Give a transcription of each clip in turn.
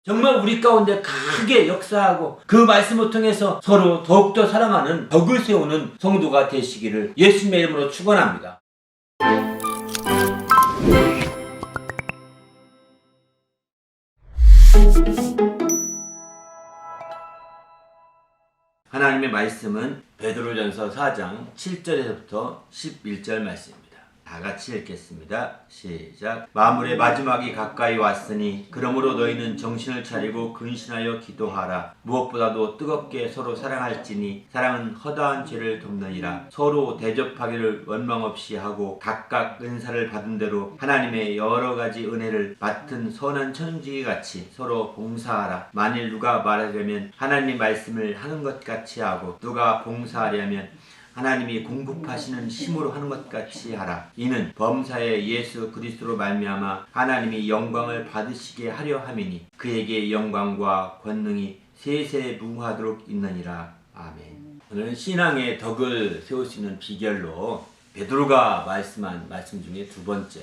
정말 우리 가운데 크게 역사하고 그 말씀을 통해서 서로 더욱더 사랑하는 덕을 세우는 성도가 되시기를 예수님의 이름으로 축원합니다. 하나님의 말씀은 베드로전서 4장 7절에서부터 11절 말씀입니다. 다 같이 읽겠습니다. 시작. 만물의 마지막이 가까이 왔으니 그러므로 너희는 정신을 차리고 근신하여 기도하라. 무엇보다도 뜨겁게 서로 사랑할지니 사랑은 허다한 죄를 덮느니라. 서로 대접하기를 원망 없이 하고 각각 은사를 받은 대로 하나님의 여러 가지 은혜를 맡은 선한 천지같이 서로 봉사하라. 만일 누가 말하려면 하나님 말씀을 하는 것 같이 하고 누가 봉사하려면 하나님이 공급하시는 힘으로 하는 것 같이 하라. 이는 범사에 예수 그리스도로 말미암아 하나님이 영광을 받으시게 하려 함이니 그에게 영광과 권능이 세세무하도록 있느니라. 아멘. 오늘은 신앙의 덕을 세울 수 있는 비결로 베드로가 말씀한 말씀 중에 두 번째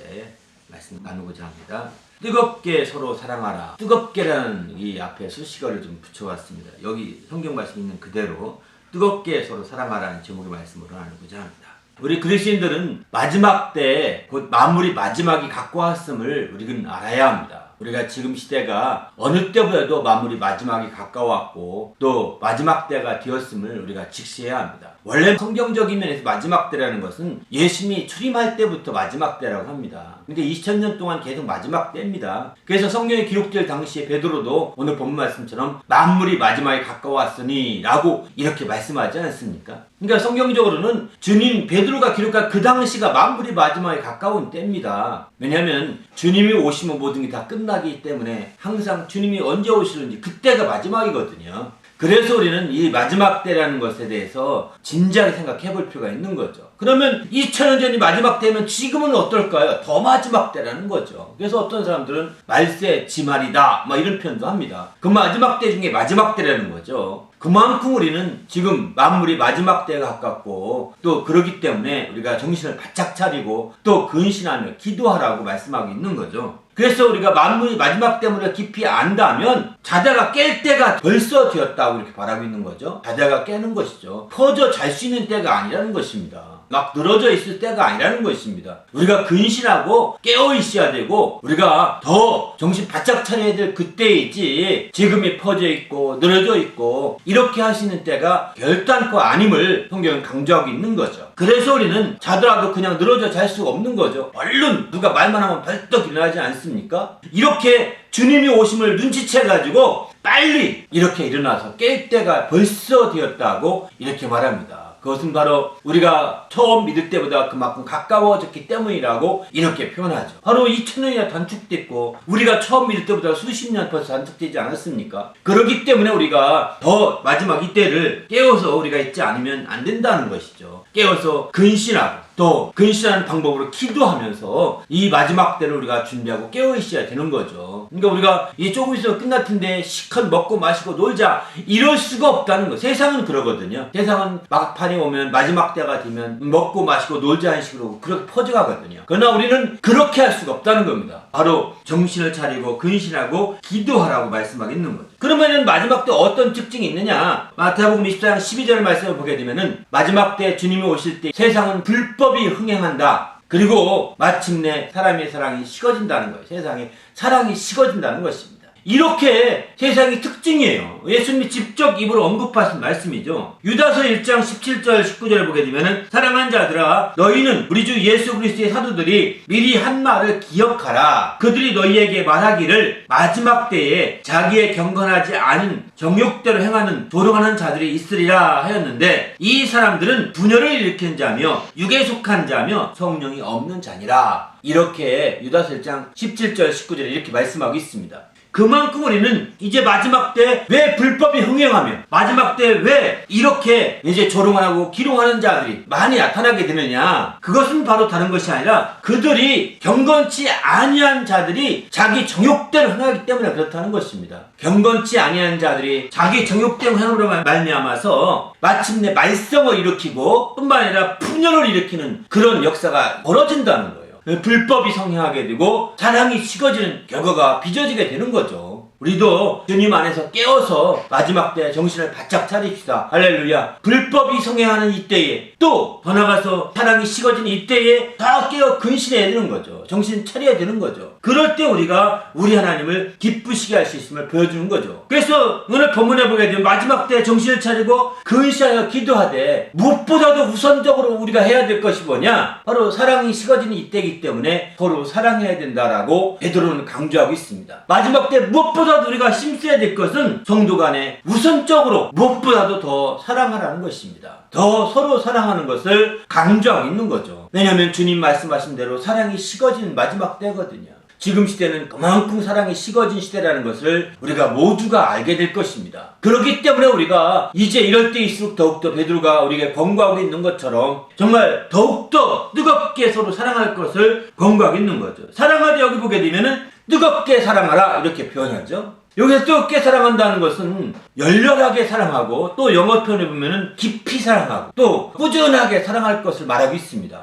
말씀 나누고자 합니다. 뜨겁게 서로 사랑하라. 뜨겁게라는 이 앞에 수식어를 좀 붙여왔습니다. 여기 성경 말씀 있는 그대로 뜨겁게 서로 사랑하라는 제목의 말씀으로 나누고자 합니다. 우리 그리스도인들은 마지막 때 곧 만물이 마지막이 갖고 왔음을 우리는 알아야 합니다. 우리가 지금 시대가 어느 때보다도 만물이 마지막이 가까웠고 또 마지막 때가 되었음을 우리가 직시해야 합니다. 원래 성경적인 면에서 마지막 때라는 것은 예수님이 출임할 때부터 마지막 때라고 합니다. 근데 2000년 동안 계속 마지막 때입니다. 그래서 성경에 기록될 당시에 베드로도 오늘 본문 말씀처럼 만물이 마지막에 가까웠으니 라고 이렇게 말씀하지 않습니까? 그러니까 성경적으로는 주님 베드로가 기록한 그 당시가 만물이 마지막에 가까운 때입니다. 왜냐하면 주님이 오시면 모든 게 다 끝나기 때문에 항상 주님이 언제 오시는지 그때가 마지막이거든요. 그래서 우리는 이 마지막 때라는 것에 대해서 진지하게 생각해 볼 필요가 있는 거죠. 그러면 2000년 전이 마지막 때면 지금은 어떨까요? 더 마지막 때라는 거죠. 그래서 어떤 사람들은 말세 지말이다 막 이런 표현도 합니다. 그 마지막 때 중에 마지막 때라는 거죠. 그만큼 우리는 지금 만물이 마지막 때가 가깝고 또 그렇기 때문에 우리가 정신을 바짝 차리고 또 근신하며 기도하라고 말씀하고 있는 거죠. 그래서 우리가 만물이 마지막 때문에 깊이 안다면 자다가 깰 때가 벌써 되었다고 이렇게 바라고 있는 거죠. 자다가 깨는 것이죠. 퍼져 잘 수 있는 때가 아니라는 것입니다. 막 늘어져 있을 때가 아니라는 것입니다. 우리가 근신하고 깨어 있어야 되고 우리가 더 정신 바짝 차려야 될 그때이지 지금이 퍼져 있고 늘어져 있고 이렇게 하시는 때가 결단코 아님을 성경은 강조하고 있는 거죠. 그래서 우리는 자더라도 그냥 늘어져 잘 수가 없는 거죠. 얼른 누가 말만 하면 벌떡 일어나지 않습니까? 이렇게 주님이 오심을 눈치채가지고 빨리 이렇게 일어나서 깰 때가 벌써 되었다고 이렇게 말합니다. 그것은 바로 우리가 처음 믿을 때보다 그만큼 가까워졌기 때문이라고 이렇게 표현하죠. 바로 2000년이나 단축됐고 우리가 처음 믿을 때보다 수십 년 벌써 단축되지 않았습니까? 그렇기 때문에 우리가 더 마지막 이때를 깨워서 우리가 있지 않으면 안 된다는 것이죠. 깨워서 근신하고 또 근신하는 방법으로 기도하면서 이 마지막 때를 우리가 준비하고 깨어 있어야 되는 거죠. 그러니까 우리가 이 조금 있으면 끝날 텐데 시컷 먹고 마시고 놀자 이럴 수가 없다는 거. 세상은 그러거든요. 세상은 막판이 오면 마지막 때가 되면 먹고 마시고 놀자는 식으로 그렇게 퍼져가거든요. 그러나 우리는 그렇게 할 수가 없다는 겁니다. 바로 정신을 차리고 근신하고 기도하라고 말씀하고 있는 거죠. 그러면은 마지막 때 어떤 특징이 있느냐? 마태복음 24장 12절 말씀을 보게 되면은 마지막 때 주님이 오실 때 세상은 불법이 흥행한다. 그리고 마침내 사람의 사랑이 식어진다는 거예요. 세상에 사랑이 식어진다는 것입니다. 이렇게 세상의 특징이에요. 예수님이 직접 입으로 언급하신 말씀이죠. 유다서 1장 17절 19절을 보게 되면은 사랑하는 자들아 너희는 우리 주 예수 그리스도의 사도들이 미리 한 말을 기억하라. 그들이 너희에게 말하기를 마지막 때에 자기의 경건하지 않은 정욕대로 행하는 조롱하는 자들이 있으리라 하였는데 이 사람들은 분열을 일으킨 자며 육에 속한 자며 성령이 없는 자니라. 이렇게 유다서 1장 17절 19절에 이렇게 말씀하고 있습니다. 그만큼 우리는 이제 마지막 때 왜 불법이 흥행하며 마지막 때 왜 이렇게 이제 조롱을 하고 기롱하는 자들이 많이 나타나게 되느냐? 그것은 바로 다른 것이 아니라 그들이 경건치 아니한 자들이 자기 정욕대로 행하기 때문에 그렇다는 것입니다. 경건치 아니한 자들이 자기 정욕대로 행함으로 말미암아서 마침내 말썽을 일으키고 뿐만 아니라 분열을 일으키는 그런 역사가 벌어진다는 거예요. 불법이 성행하게 되고 사랑이 식어지는 결과가 빚어지게 되는 거죠. 우리도 주님 안에서 깨어서 마지막 때 정신을 바짝 차립시다. 할렐루야. 불법이 성행하는 이때에, 또 더 나가서 사랑이 식어진 이때에 다 깨어 근신해야 되는 거죠. 정신 차려야 되는 거죠. 그럴 때 우리가 우리 하나님을 기쁘시게 할 수 있음을 보여주는 거죠. 그래서 오늘 본문에 보게 되면 마지막 때 정신을 차리고 근신하여 기도하되, 무엇보다도 우선적으로 우리가 해야 될 것이 뭐냐? 바로 사랑이 식어지는 이때이기 때문에 서로 사랑해야 된다라고 베드로는 강조하고 있습니다. 마지막 때 무엇보다도 우리가 힘써야 될 것은 성도 간에 우선적으로 무엇보다도 더 사랑하라는 것입니다. 더 서로 사랑하는 것을 강조하고 있는 거죠. 왜냐하면 주님 말씀하신 대로 사랑이 식어지는 마지막 때거든요. 지금 시대는 그만큼 사랑이 식어진 시대라는 것을 우리가 모두가 알게 될 것입니다. 그렇기 때문에 우리가 이제 이럴 때일수록 더욱더 베드로가 우리에게 권고하고 있는 것처럼 정말 더욱더 뜨겁게 서로 사랑할 것을 권고하고 있는 거죠. 사랑하되 여기 보게 되면은 뜨겁게 사랑하라 이렇게 표현하죠. 여기서 뜨겁게 사랑한다는 것은 열렬하게 사랑하고, 또 영어 표현에 보면은 깊이 사랑하고, 또 꾸준하게 사랑할 것을 말하고 있습니다.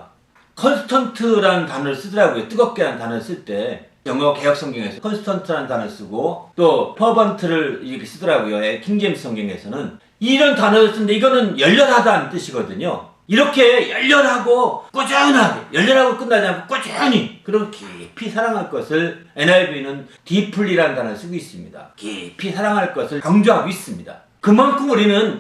컨스턴트라는 단어를 쓰더라고요. 뜨겁게라는 단어를 쓸 때 영어 개역 성경에서 컨스턴트라는 단어를 쓰고, 또 퍼번트를 이렇게 쓰더라고요. 킹제임스 성경에서는 이런 단어를 쓰는데 이거는 열렬하다는 뜻이거든요. 이렇게 열렬하고 꾸준하게, 열렬하고 끝나지 않고 꾸준히, 그리고 깊이 사랑할 것을 NIV는 deeply라는 단어를 쓰고 있습니다. 깊이 사랑할 것을 강조하고 있습니다. 그만큼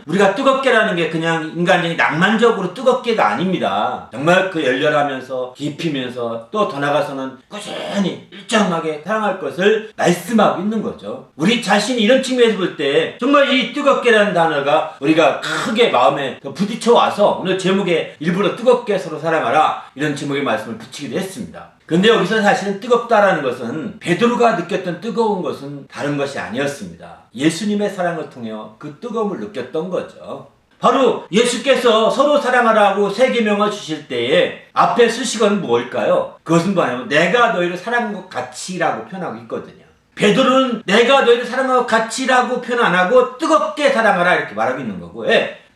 우리가 뜨겁게라는 게 그냥 인간적인 낭만적으로 뜨겁게가 아닙니다. 정말 그 열렬하면서 깊이면서, 또 더 나가서는 꾸준히 일정하게 사랑할 것을 말씀하고 있는 거죠. 우리 자신이 이런 측면에서 볼 때 정말 이 뜨겁게라는 단어가 우리가 크게 마음에 부딪혀 와서 오늘 제목에 일부러 뜨겁게 서로 사랑하라 이런 제목의 말씀을 붙이기도 했습니다. 근데 여기서 사실은 뜨겁다라는 것은, 베드로가 느꼈던 뜨거운 것은 다른 것이 아니었습니다. 예수님의 사랑을 통해 그 뜨거움을 느꼈던 거죠. 바로 예수께서 서로 사랑하라고 세 계명을 주실 때에 앞에 쓰신 건 뭘까요? 그것은 뭐냐면 내가 너희를 사랑한 것 같이라고 표현하고 있거든요. 베드로는 내가 너희를 사랑한 것 같이라고 표현 안 하고 뜨겁게 사랑하라 이렇게 말하고 있는 거고,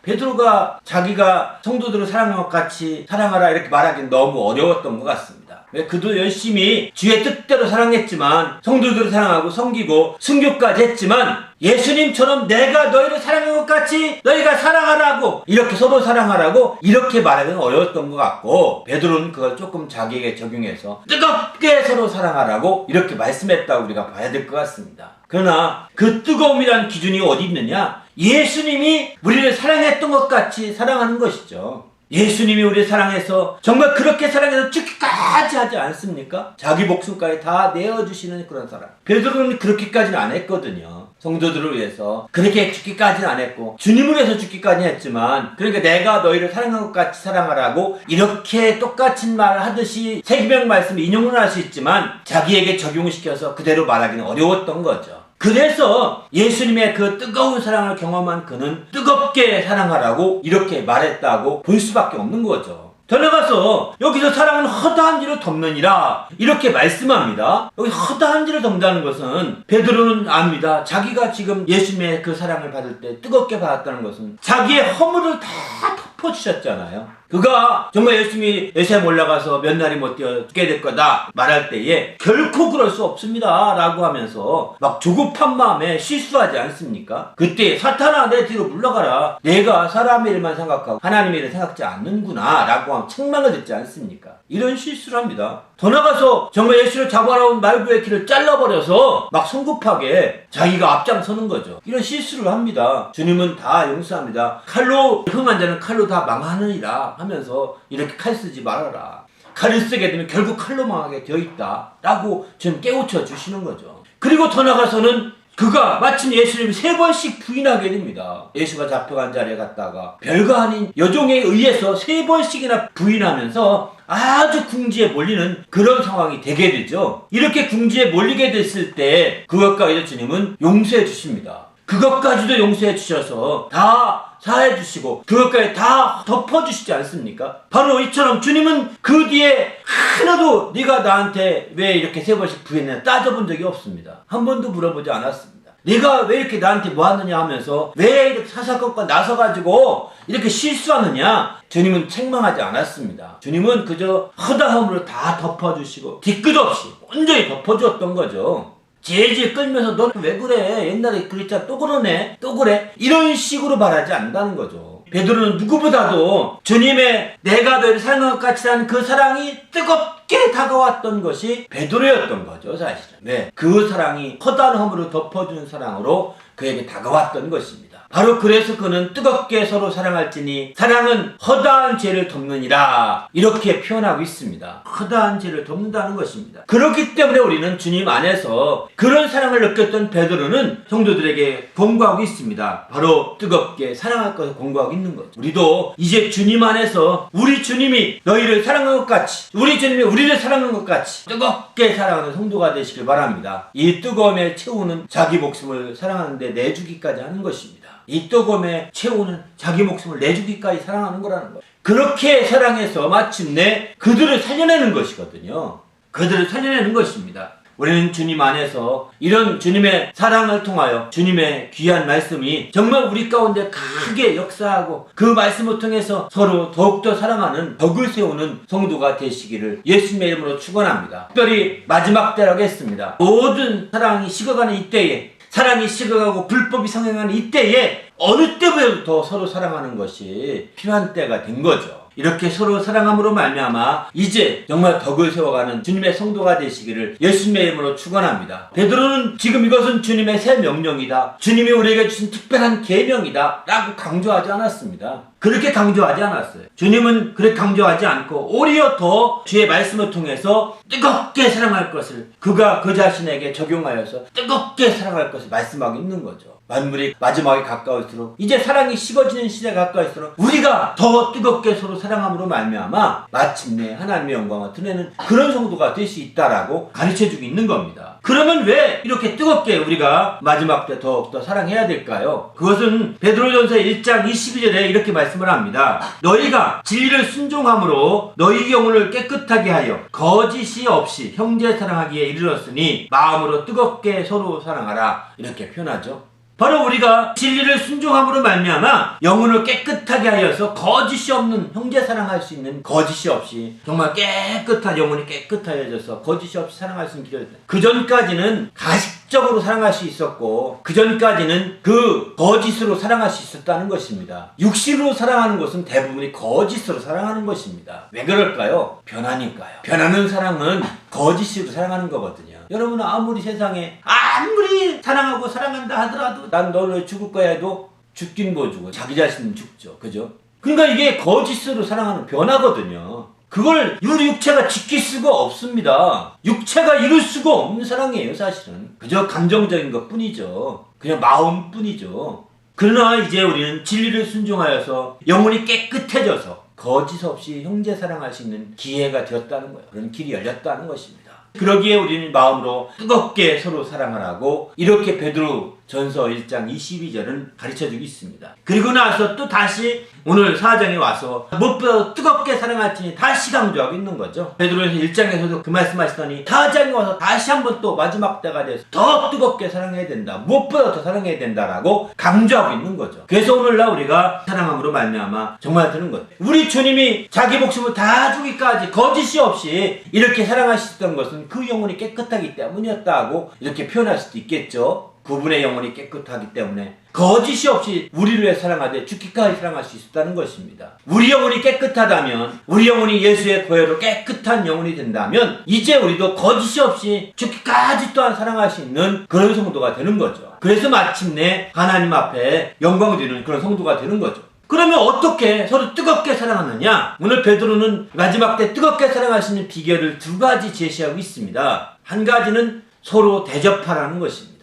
베드로가 자기가 성도들을 사랑한 것 같이 사랑하라 이렇게 말하기는 너무 어려웠던 것 같습니다. 그도 열심히 주의 뜻대로 사랑했지만, 성도들을 사랑하고 섬기고 순교까지 했지만, 예수님처럼 내가 너희를 사랑한 것 같이 너희가 사랑하라고, 이렇게 서로 사랑하라고 이렇게 말하기는 어려웠던 것 같고, 베드로는 그걸 조금 자기에게 적용해서 뜨겁게 서로 사랑하라고 이렇게 말씀했다고 우리가 봐야 될 것 같습니다. 그러나 그 뜨거움이란 기준이 어디 있느냐? 예수님이 우리를 사랑했던 것 같이 사랑하는 것이죠. 예수님이 우리를 사랑해서 정말 그렇게 사랑해서 죽기까지 하지 않습니까? 자기 목숨까지 다 내어주시는 그런 사랑. 베드로는 그렇게까지는 안 했거든요. 성도들을 위해서 그렇게 죽기까지는 안 했고, 주님을 위해서 죽기까지 했지만, 그러니까 내가 너희를 사랑한 것 같이 사랑하라고 이렇게 똑같은 말을 하듯이 세계명 말씀을 인용을 할 수 있지만 자기에게 적용시켜서 그대로 말하기는 어려웠던 거죠. 그래서 예수님의 그 뜨거운 사랑을 경험한 그는 뜨겁게 사랑하라고 이렇게 말했다고 볼 수밖에 없는 거죠. 더 나가서 여기서 사랑은 허다한 일을 덮느니라 이렇게 말씀합니다. 여기 허다한 일을 덮는다는 것은 베드로는 압니다. 자기가 지금 예수님의 그 사랑을 받을 때 뜨겁게 받았다는 것은 자기의 허물을 다 덮어주셨잖아요. 그가 정말 예수님이 예수에 올라가서 몇 날이 못 되어 죽게 될 거다 말할 때에 결코 그럴 수 없습니다 라고 하면서 막 조급한 마음에 실수하지 않습니까? 그때 사탄아 내 뒤로 물러가라, 내가 사람의 일만 생각하고 하나님의 일을 생각지 않는구나 라고 하면 책망을 듣지 않습니까? 이런 실수를 합니다. 더 나가서 정말 예수를 잡아라온 말구의 길을 잘라버려서 막 성급하게 자기가 앞장서는 거죠. 이런 실수를 합니다. 주님은 다 용서합니다. 칼로 흥한 자는 칼로 다 망하느니라 하면서 이렇게 칼 쓰지 말아라. 칼을 쓰게 되면 결국 칼로 망하게 되어 있다 라고 좀 깨우쳐 주시는 거죠. 그리고 더 나가서는 그가 마침 예수님을 3번씩 부인하게 됩니다. 예수가 잡혀간 자리에 갔다가 별거 아닌 여종에 의해서 3번씩이나 부인하면서 아주 궁지에 몰리는 그런 상황이 되게 되죠. 이렇게 궁지에 몰리게 됐을 때 그것까지도 주님은 용서해 주십니다. 그것까지도 용서해 주셔서 다 사해 주시고 그것까지 다 덮어주시지 않습니까? 바로 이처럼 주님은 그 뒤에 하나도 네가 나한테 왜 이렇게 3번씩 부인했냐 따져본 적이 없습니다. 한 번도 물어보지 않았습니다. 네가 왜 이렇게 나한테 뭐 하느냐 하면서 왜 이렇게 사사건건 나서가지고 이렇게 실수하느냐, 주님은 책망하지 않았습니다. 주님은 그저 허다함으로 다 덮어주시고 뒤끝없이 온전히 덮어주었던 거죠. 질질 끌면서 너 왜 그래? 옛날에 그랬잖아. 또 그러네? 또 그래? 이런 식으로 말하지 않는다는 거죠. 베드로는 누구보다도 주님의 내가 너를 사랑한 것 같이 하는 그 사랑이 뜨겁게 다가왔던 것이 베드로였던 거죠, 사실은. 네, 그 사랑이 커다란 허물을 덮어주는 사랑으로 그에게 다가왔던 것입니다. 바로 그래서 그는 뜨겁게 서로 사랑할지니 사랑은 허다한 죄를 덮느니라 이렇게 표현하고 있습니다. 허다한 죄를 덮는다는 것입니다. 그렇기 때문에 우리는 주님 안에서 그런 사랑을 느꼈던 베드로는 성도들에게 권고하고 있습니다. 바로 뜨겁게 사랑할 것을 권고하고 있는 거죠. 우리도 이제 주님 안에서 우리 주님이 너희를 사랑한 것 같이, 우리 주님이 우리를 사랑한 것 같이 뜨겁게 사랑하는 성도가 되시길 바랍니다. 이 뜨거움에 채우는 자기 목숨을 사랑하는데 내주기까지 하는 것입니다. 이 뜨거움에 채우는 자기 목숨을 내주기까지 사랑하는 거라는 거예요. 그렇게 사랑해서 마침내 그들을 살려내는 것이거든요. 그들을 살려내는 것입니다. 우리는 주님 안에서 이런 주님의 사랑을 통하여 주님의 귀한 말씀이 정말 우리 가운데 크게 역사하고 그 말씀을 통해서 서로 더욱더 사랑하는 덕을 세우는 성도가 되시기를 예수님의 이름으로 축원합니다. 특별히 마지막 때라고 했습니다. 모든 사랑이 식어가는 이때에, 사랑이 식어가고 불법이 성행하는 이때에 어느 때보다도 더 서로 사랑하는 것이 필요한 때가 된 거죠. 이렇게 서로 사랑함으로 말미암아 이제 정말 덕을 세워가는 주님의 성도가 되시기를 예수님의 이름으로 축원합니다. 베드로는 지금 이것은 주님의 새 명령이다, 주님이 우리에게 주신 특별한 계명이다 라고 강조하지 않았습니다. 그렇게 강조하지 않았어요. 주님은 그렇게 강조하지 않고 오히려 더 주의 말씀을 통해서 뜨겁게 사랑할 것을 그가 그 자신에게 적용하여서 뜨겁게 사랑할 것을 말씀하고 있는 거죠. 만물이 마지막에 가까울수록, 이제 사랑이 식어지는 시대가 가까울수록 우리가 더 뜨겁게 서로 사랑함으로 말미암아 마침내 하나님의 영광을 드러내는 그런 성도가 될 수 있다라고 가르쳐주고 있는 겁니다. 그러면 왜 이렇게 뜨겁게 우리가 마지막 때 더욱더 사랑해야 될까요? 그것은 베드로전서 1장 22절에 이렇게 말씀을 합니다. 너희가 진리를 순종함으로 너희 영혼을 깨끗하게 하여 거짓이 없이 형제 사랑하기에 이르렀으니 마음으로 뜨겁게 서로 사랑하라 이렇게 표현하죠. 바로 우리가 진리를 순종함으로 말미암아 영혼을 깨끗하게 하여서 거짓이 없는 형제 사랑할 수 있는, 거짓이 없이 정말 깨끗한 영혼이 깨끗하여져서 거짓이 없이 사랑할 수 있는 길을, 그 전까지는 가식적으로 사랑할 수 있었고 그 전까지는 그 거짓으로 사랑할 수 있었다는 것입니다. 육신으로 사랑하는 것은 대부분이 거짓으로 사랑하는 것입니다. 왜 그럴까요? 변하니까요. 변하는 사랑은 거짓으로 사랑하는 거거든요. 여러분은 아무리 세상에 아무리 사랑하고 사랑한다 하더라도 난 너를 죽을 거야 해도 죽긴 뭐 죽어, 자기 자신은 죽죠. 그죠? 그러니까 이게 거짓으로 사랑하는 변화거든요. 그걸 우리 육체가 지킬 수가 없습니다. 육체가 이룰 수가 없는 사랑이에요, 사실은. 그저 감정적인 것 뿐이죠. 그냥 마음 뿐이죠. 그러나 이제 우리는 진리를 순종하여서 영혼이 깨끗해져서 거짓 없이 형제 사랑할 수 있는 기회가 되었다는 거예요. 그런 길이 열렸다는 것입니다. 그러기에 우리는 마음으로 뜨겁게 서로 사랑하라고 이렇게 베드로 전서 1장 22절은 가르쳐주고 있습니다. 그리고 나서 또 다시 오늘 4장에 와서 무엇보다 뜨겁게 사랑할지니 다시 강조하고 있는 거죠. 베드로전서 1장에서도 그 말씀하시더니 4장에 와서 다시 한번 또 마지막 때가 돼서 더 뜨겁게 사랑해야 된다, 무엇보다 더 사랑해야 된다라고 강조하고 있는 거죠. 그래서 오늘날 우리가 사랑함으로 말미암아 정말 되는 것, 우리 주님이 자기 목숨을 다 주기까지 거짓이 없이 이렇게 사랑하셨던 것은 그 영혼이 깨끗하기 때문이었다고 이렇게 표현할 수도 있겠죠. 그분의 영혼이 깨끗하기 때문에 거짓이 없이 우리를 위해 사랑하되 죽기까지 사랑할 수 있었다는 것입니다. 우리 영혼이 깨끗하다면, 우리 영혼이 예수의 보혈로 깨끗한 영혼이 된다면 이제 우리도 거짓이 없이 죽기까지 또한 사랑할 수 있는 그런 성도가 되는 거죠. 그래서 마침내 하나님 앞에 영광 드리는 그런 성도가 되는 거죠. 그러면 어떻게 서로 뜨겁게 사랑하느냐? 오늘 베드로는 마지막 때 뜨겁게 사랑할 수 있는 비결을 두 가지 제시하고 있습니다. 한 가지는 서로 대접하라는 것입니다.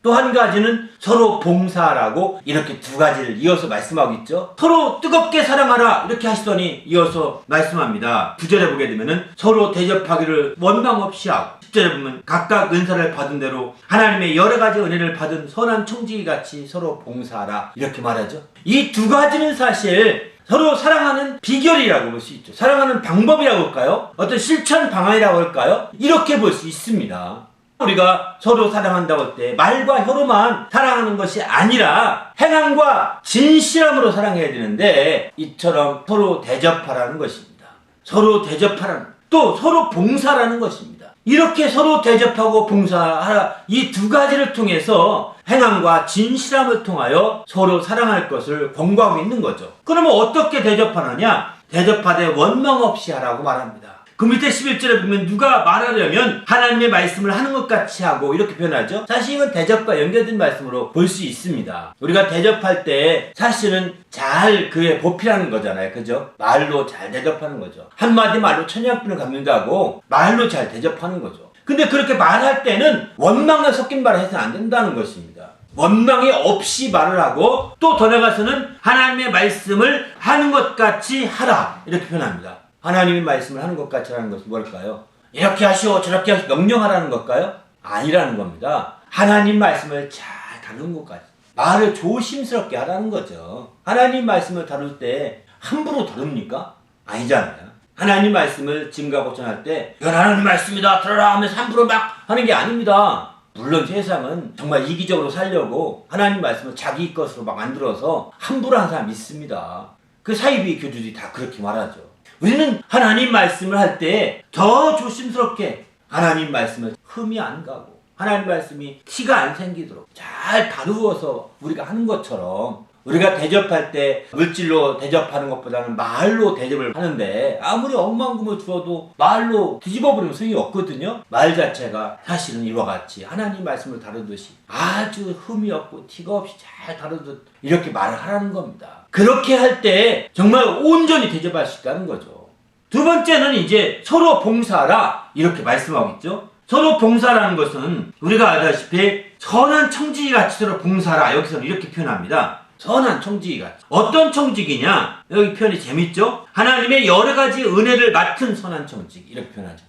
또 한 가지는 서로 봉사하라고 이렇게 두 가지를 이어서 말씀하고 있죠. 서로 뜨겁게 사랑하라 이렇게 하시더니 이어서 말씀합니다. 9절에 보게 되면은 서로 대접하기를 원망 없이 하고, 10절에 보면 각각 은사를 받은 대로 하나님의 여러 가지 은혜를 받은 선한 청지기 같이 서로 봉사하라 이렇게 말하죠. 이 두 가지는 사실 서로 사랑하는 비결이라고 볼 수 있죠. 사랑하는 방법이라고 할까요? 어떤 실천 방안이라고 할까요? 이렇게 볼 수 있습니다. 우리가 서로 사랑한다고 할 때 말과 혀로만 사랑하는 것이 아니라 행함과 진실함으로 사랑해야 되는데 이처럼 서로 대접하라는 것입니다. 서로 대접하라는, 또 서로 봉사라는 것입니다. 이렇게 서로 대접하고 봉사하라. 이 두 가지를 통해서 행함과 진실함을 통하여 서로 사랑할 것을 권고하고 있는 거죠. 그러면 어떻게 대접하느냐? 대접하되 원망 없이 하라고 말합니다. 그 밑에 11절에 보면 누가 말하려면 하나님의 말씀을 하는 것 같이 하고 이렇게 표현하죠. 사실 이건 대접과 연결된 말씀으로 볼 수 있습니다. 우리가 대접할 때 사실은 잘 그에 보필하는 거잖아요. 그죠? 말로 잘 대접하는 거죠. 한마디 말로 천냥빚을 갚는다고 말로 잘 대접하는 거죠. 근데 그렇게 말할 때는 원망과 섞인 말을 해서는 안 된다는 것입니다. 원망이 없이 말을 하고 또 더 나아가서는 하나님의 말씀을 하는 것 같이 하라 이렇게 표현합니다. 하나님의 말씀을 하는 것 같이 하는 것은 뭘까요? 이렇게 하시오 저렇게 하시오 명령하라는 걸까요? 아니라는 겁니다. 하나님 말씀을 잘 다루는 것까지 말을 조심스럽게 하라는 거죠. 하나님 말씀을 다룰 때 함부로 다룹니까? 아니잖아요. 하나님 말씀을 증거하고 전할 때 이건 하나님 말씀이다 들어라 하면서 함부로 막 하는 게 아닙니다. 물론 세상은 정말 이기적으로 살려고 하나님 말씀을 자기 것으로 막 만들어서 함부로 하는 사람이 있습니다. 그 사이비 교주들이 다 그렇게 말하죠. 우리는 하나님 말씀을 할 때 더 조심스럽게 하나님 말씀을 흠이 안 가고 하나님 말씀이 티가 안 생기도록 잘 다루어서 우리가 하는 것처럼 우리가 대접할 때 물질로 대접하는 것보다는 말로 대접을 하는데 아무리 억만금을 주어도 말로 뒤집어버리면 소용이 없거든요. 말 자체가 사실은 이와 같이 하나님 말씀을 다루듯이 아주 흠이 없고 티가 없이 잘 다루듯 이렇게 말을 하라는 겁니다. 그렇게 할 때 정말 온전히 대접할 수 있다는 거죠. 두 번째는 이제 서로 봉사하라 이렇게 말씀하고 있죠. 서로 봉사라는 것은 우리가 알다시피 선한 청지기 같이 서로 봉사하라 여기서는 이렇게 표현합니다. 선한 청지기 같이. 어떤 청지기냐? 여기 표현이 재밌죠? 하나님의 여러 가지 은혜를 맡은 선한 청지기 이렇게 표현하죠.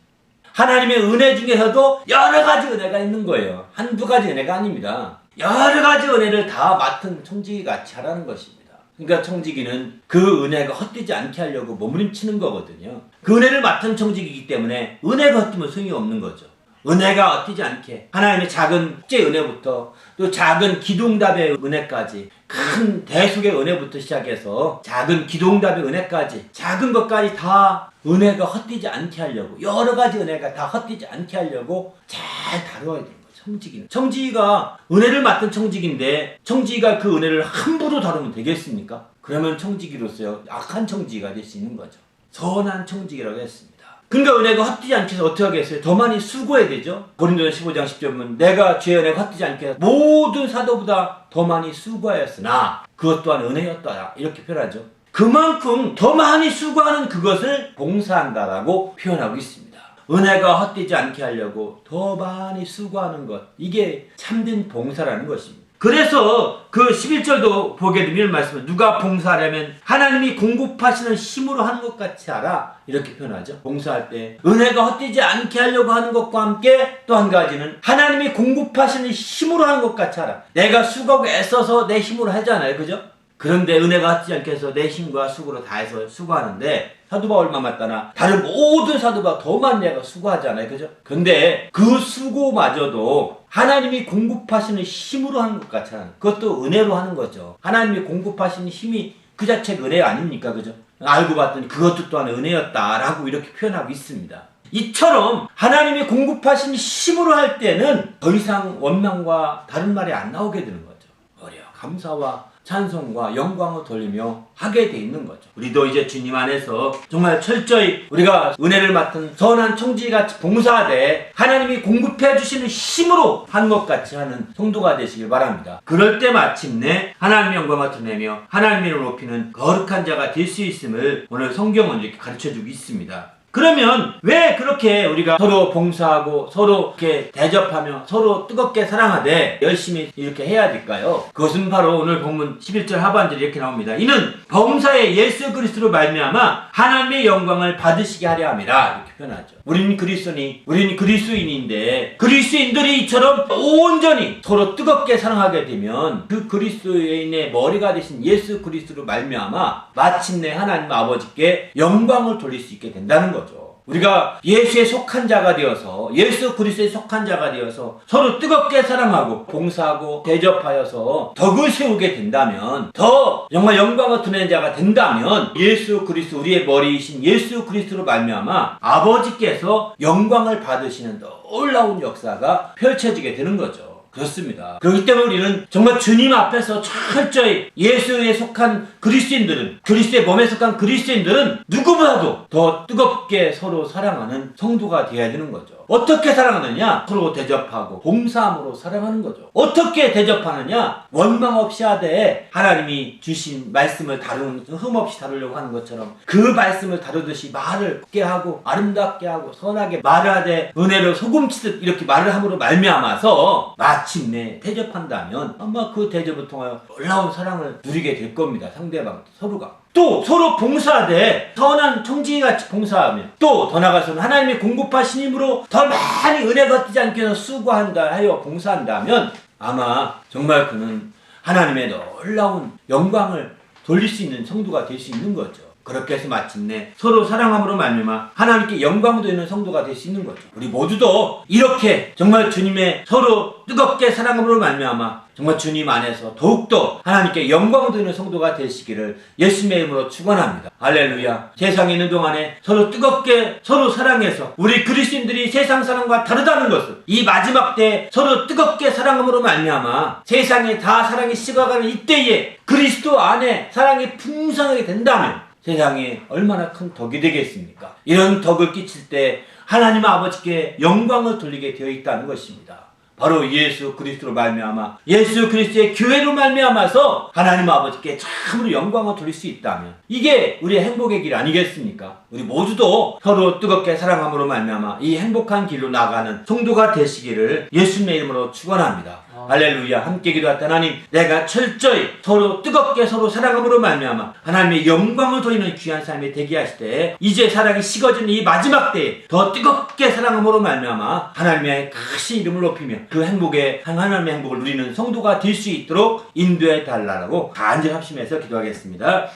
하나님의 은혜 중에서도 여러 가지 은혜가 있는 거예요. 한두 가지 은혜가 아닙니다. 여러 가지 은혜를 다 맡은 청지기 같이 하라는 것입니다. 그러니까 청지기는 그 은혜가 헛되지 않게 하려고 몸부림치는 거거든요. 그 은혜를 맡은 청지기이기 때문에 은혜가 헛되면 소용이 없는 거죠. 은혜가 헛되지 않게 하나님의 작은 축제 은혜부터 또 작은 기도응답의 은혜까지 큰 대속의 은혜부터 시작해서 작은 기도응답의 은혜까지 작은 것까지 다 은혜가 헛되지 않게 하려고 여러 가지 은혜가 다 헛되지 않게 하려고 잘 다뤄야 돼요. 청지기는. 청지기가 은혜를 맡은 청지기인데 청지기가 그 은혜를 함부로 다루면 되겠습니까? 그러면 청지기로서 악한 청지기가 될 수 있는 거죠. 선한 청지기라고 했습니다. 그러니까 은혜가 헛되지 않게 해서 어떻게 하겠어요? 더 많이 수고해야 되죠. 고린도전서 15장 10절 보면 내가 주의 은혜가 헛되지 않게 해서 모든 사도보다 더 많이 수고하였으나 그것 또한 은혜였다 이렇게 표현하죠. 그만큼 더 많이 수고하는 그것을 봉사한다라고 표현하고 있습니다. 은혜가 헛되지 않게 하려고 더 많이 수고하는 것 이게 참된 봉사라는 것입니다. 그래서 그 11절도 보게 되면 이런 말씀을 누가 봉사하려면 하나님이 공급하시는 힘으로 하는 것 같이 하라 이렇게 표현하죠. 봉사할 때 은혜가 헛되지 않게 하려고 하는 것과 함께 또 한 가지는 하나님이 공급하시는 힘으로 하는 것 같이 하라. 내가 수고하고 애써서 내 힘으로 하잖아요. 그죠? 그런데 은혜가 헛되지 않게 해서 내 힘과 수고로 다해서 수고하는데 사도바 얼마 맞다나 다른 모든 사도바 더 많이 내가 수고하잖아요. 그죠? 근데 그 수고마저도 하나님이 공급하시는 힘으로 하는 것 같이 하는 그것도 은혜로 하는 거죠. 하나님이 공급하시는 힘이 그 자체가 은혜 아닙니까? 그죠? 알고 봤더니 그것도 또한 은혜였다라고 이렇게 표현하고 있습니다. 이처럼 하나님이 공급하시는 힘으로 할 때는 더 이상 원망과 다른 말이 안 나오게 되는 거죠. 오히려 감사와 찬송과 영광을 돌리며 하게 돼 있는 거죠. 우리도 이제 주님 안에서 정말 철저히 우리가 은혜를 맡은 선한 청지기같이 봉사하되 하나님이 공급해 주시는 힘으로 하는 것 같이 하는 성도가 되시길 바랍니다. 그럴 때 마침내 하나님의 영광을 드러내며 하나님의 이름을 높이는 거룩한 자가 될 수 있음을 오늘 성경은 이렇게 가르쳐주고 있습니다. 그러면 왜 그렇게 우리가 서로 봉사하고 서로 이렇게 대접하며 서로 뜨겁게 사랑하되 열심히 이렇게 해야 될까요? 그것은 바로 오늘 본문 11절 하반절에 이렇게 나옵니다. 이는 범사에 예수 그리스도로 말미암아 하나님의 영광을 받으시게 하려 함이라 이렇게 표현하죠. 우리는 그리스도인인데 그리스도인들이 이처럼 온전히 서로 뜨겁게 사랑하게 되면 그 그리스도인의 머리가 되신 예수 그리스도로 말미암아 마침내 하나님 아버지께 영광을 돌릴 수 있게 된다는 거죠. 우리가 예수에 속한 자가 되어서 예수 그리스도에 속한 자가 되어서 서로 뜨겁게 사랑하고 봉사하고 대접하여서 덕을 세우게 된다면 더 정말 영광을 드리는 자가 된다면 예수 그리스도 우리의 머리이신 예수 그리스도로 말미암아 아버지께서 영광을 받으시는 놀라운 역사가 펼쳐지게 되는 거죠. 그렇습니다. 그렇기 때문에 우리는 정말 주님 앞에서 철저히 예수에 속한 그리스도인들은 그리스도의 몸에 속한 그리스도인들은 누구보다도 더 뜨겁게 서로 사랑하는 성도가 되어야 되는 거죠. 어떻게 사랑하느냐? 서로 대접하고 봉사함으로 사랑하는 거죠. 어떻게 대접하느냐? 원망 없이 하되 하나님이 주신 말씀을 다루는 흠없이 다루려고 하는 것처럼 그 말씀을 다루듯이 말을 곱게 하고 아름답게 하고 선하게 말하되 은혜로 소금치듯 이렇게 말을 함으로 말미암아서 마침내 대접한다면 아마 그 대접을 통하여 놀라운 사랑을 누리게 될 겁니다. 상대방 서로가. 또 서로 봉사하되 선한 청지기같이 봉사하며 또 더 나아가서는 하나님의 공급하신 힘으로 더 많이 은혜가 뜨지 않게 해서 수고한다 하여 봉사한다면 아마 정말 그는 하나님의 놀라운 영광을 돌릴 수 있는 성도가 될 수 있는 거죠. 그렇게 해서 마침내 서로 사랑함으로 말미암아 하나님께 영광 돌리는 성도가 될 수 있는 거죠. 우리 모두도 이렇게 정말 주님의 서로 뜨겁게 사랑함으로 말미암아 정말 주님 안에서 더욱더 하나님께 영광을 돌리는 성도가 되시기를 예수님의 이름으로 축원합니다. 할렐루야. 세상에 있는 동안에 서로 뜨겁게 서로 사랑해서 우리 그리스도인들이 세상 사람과 다르다는 것을 이 마지막 때에 서로 뜨겁게 사랑함으로 말미암아 세상에 다 사랑이 식어가는 이때에 그리스도 안에 사랑이 풍성하게 된다면 세상에 얼마나 큰 덕이 되겠습니까? 이런 덕을 끼칠 때 하나님 아버지께 영광을 돌리게 되어 있다는 것입니다. 바로 예수 그리스도로 말미암아 예수 그리스도의 교회로 말미암아서 하나님 아버지께 참으로 영광을 돌릴 수 있다면 이게 우리의 행복의 길 아니겠습니까? 우리 모두도 서로 뜨겁게 사랑함으로 말미암아 이 행복한 길로 나가는 성도가 되시기를 예수님의 이름으로 축원합니다. 할렐루야. 함께 기도할 때 하나님 내가 철저히 서로 뜨겁게 서로 사랑함으로 말미암아 하나님의 영광을 돌리는 귀한 삶이 되게 하시되 이제 사랑이 식어지는 이 마지막 때에 더 뜨겁게 사랑함으로 말미암아 하나님의 크신 이름을 높이며 그 행복에 하나님의 행복을 누리는 성도가 될 수 있도록 인도해 달라고 간절히 합심해서 기도하겠습니다.